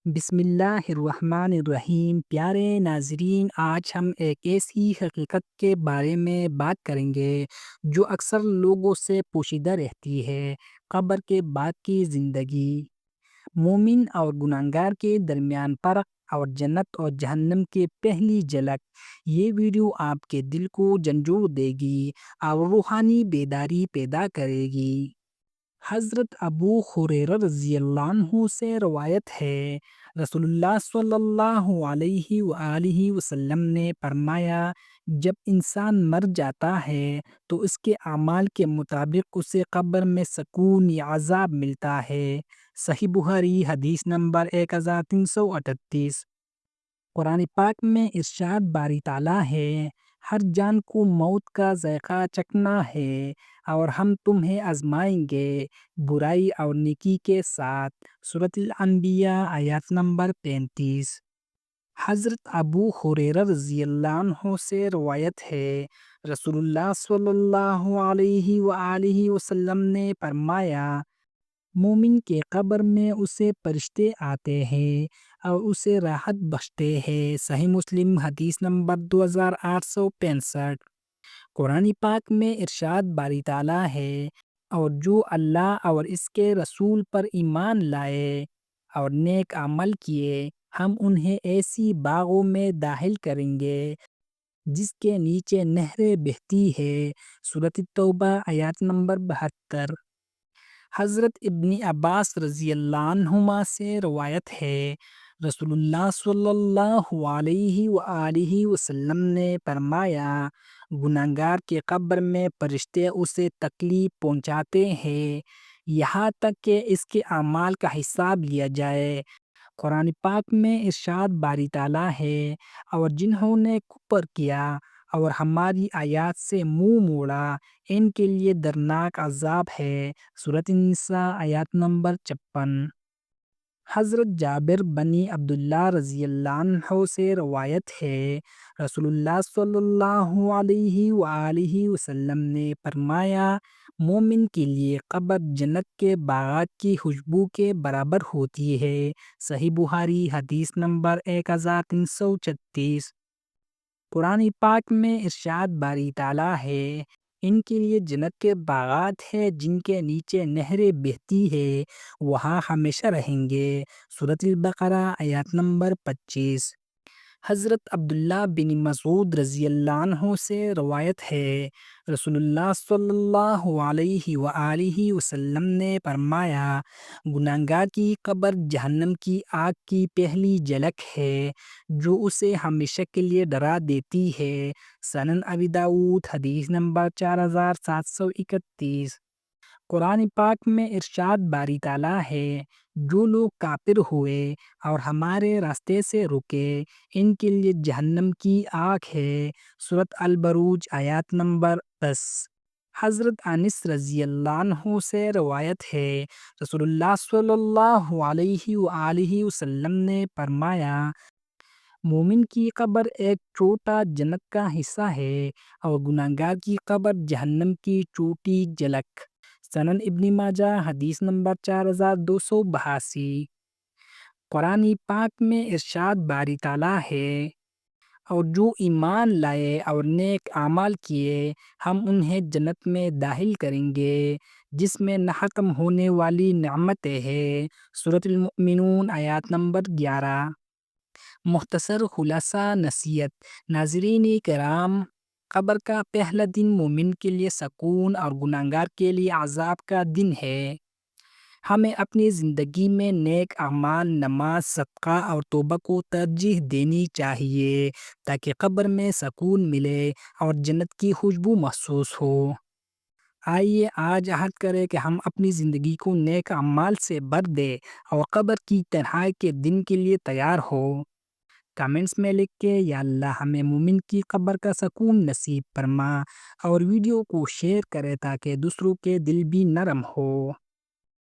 بسم اللہ الرحمن الرحیم۔ پیارے ناظرین، آج ہم ایک ایسی حقیقت کے بارے میں بات کریں گے جو اکثر لوگوں سے پوشیدہ رہتی ہے: قبر کے بعد کی زندگی۔ مومن اور گناہگار کے درمیان فرق اور جنت اور جہنم کی پہلی جھلک۔ یہ ویڈیو آپ کے دل کو جھنجھوڑ دے گی اور روحانی بیداری پیدا کرے گی۔ حضرت ابو ہریرہ رضی اللہ عنہ سے روایت ہے، رسول اللہ صلی اللہ علیہ وآلہ وسلم نے فرمایا، جب انسان مر جاتا ہے تو اس کے اعمال کے مطابق اسے قبر میں سکون یا عذاب ملتا ہے۔ صحیح بخاری حدیث نمبر 1338۔ قرآن پاک میں ارشاد باری تعالیٰ ہے، ہر جان کو موت کا ذائقہ چکھنا ہے اور ہم تمہیں آزمائیں گے برائی اور نیکی کے ساتھ۔ سورۃ الانبیاء آیت نمبر 35۔ حضرت ابو ہریرہ رضی اللہ عنہ سے روایت ہے، رسول اللہ صلی اللہ علیہ وآلہ وسلم نے فرمایا، مومن کے قبر میں اسے فرشتے آتے ہیں اور اسے راحت بخشتے ہیں۔ صحیح مسلم حدیث نمبر 2865۔ قرآن پاک میں ارشاد باری تعالیٰ ہے، اور جو اللہ اور اس کے رسول پر ایمان لائے اور نیک عمل کیے، ہم انہیں ایسی باغوں میں داخل کریں گے جس کے نیچے نہریں بہتی ہیں۔ سورۃ التوبہ آیت نمبر 72۔ حضرت ابن عباس رضی اللہ عنہما سے روایت ہے، رسول اللہ صلی اللہ علیہ وآلہ وسلم نے فرمایا، گناہگار کی قبر میں فرشتے اسے تکلیف پہنچاتے ہیں یہاں تک کہ اس کے اعمال کا حساب لیا جائے۔ قرآن پاک میں ارشاد باری تعالیٰ ہے، اور جنہوں نے کفر کیا اور ہماری آیات سے منہ موڑا ان کے لیے دردناک عذاب ہے۔ سورۃ النساء آیت نمبر 56۔ حضرت جابر بن عبداللہ رضی اللہ عنہ سے روایت ہے، رسول اللہ صلی اللہ علیہ وآلہ وسلم نے فرمایا، مومن کے لیے قبر جنت کے باغات کی خوشبو کے برابر ہوتی ہے۔ صحیح بخاری حدیث نمبر 1336۔ قرآن پاک میں ارشاد باری تعالیٰ ہے، ان کے لیے جنت کے باغات ہیں جن کے نیچے نہریں بہتی ہیں، وہاں ہمیشہ رہیں گے۔ سورۃ البقرہ آیت نمبر 25۔ حضرت عبداللہ بن مسعود رضی اللہ عنہ سے روایت ہے، رسول اللہ صلی اللہ علیہ وآلہ وسلم نے فرمایا، گناہگار کی قبر جہنم کی آگ کی پہلی جھلک ہے جو اسے ہمیشہ کے لیے ڈرا دیتی ہے۔ سنن ابی داؤد حدیث نمبر 4731۔ قرآن پاک میں ارشاد باری تعالیٰ ہے، جو لوگ کافر ہوئے اور ہمارے راستے سے رکے ان کے لیے جہنم کی آگ ہے۔ سورۃ البروج آیت نمبر 10۔ حضرت انس رضی اللہ عنہ سے روایت ہے، رسول اللہ صلی اللہ علیہ وآلہ وسلم نے فرمایا، مومن کی قبر ایک چھوٹا جنت کا حصہ ہے اور گناہگار کی قبر جہنم کی چھوٹی جھلک۔ سنن ابن ماجہ حدیث نمبر 4282۔ قرآن پاک میں ارشاد باری تعالیٰ ہے، اور جو ایمان لائے اور نیک اعمال کیے ہم انہیں جنت میں داخل کریں گے جس میں نہ ختم ہونے والی نعمتیں ہیں۔ سورۃ المؤمنون آیت نمبر 11۔ مختصر خلاصہ نصیحت: ناظرین کرام، قبر کا پہلا دن مومن کے لیے سکون اور گناہگار کے لیے عذاب کا دن ہے۔ ہمیں اپنی زندگی میں نیک اعمال، نماز، صدقہ اور توبہ کو ترجیح دینی چاہیے تاکہ قبر میں سکون ملے اور جنت کی خوشبو محسوس ہو۔ آئیے آج عہد کریں کہ ہم اپنی زندگی کو نیک اعمال سے بھر دیں اور قبر کی تنہائی کے دن کے لیے تیار ہوں۔ کامنٹس میں لکھ کے یا اللہ ہمیں مومن کی قبر کا سکون نصیب فرما، اور ویڈیو کو شیئر کریں تاکہ دوسروں کے دل بھی نرم ہو۔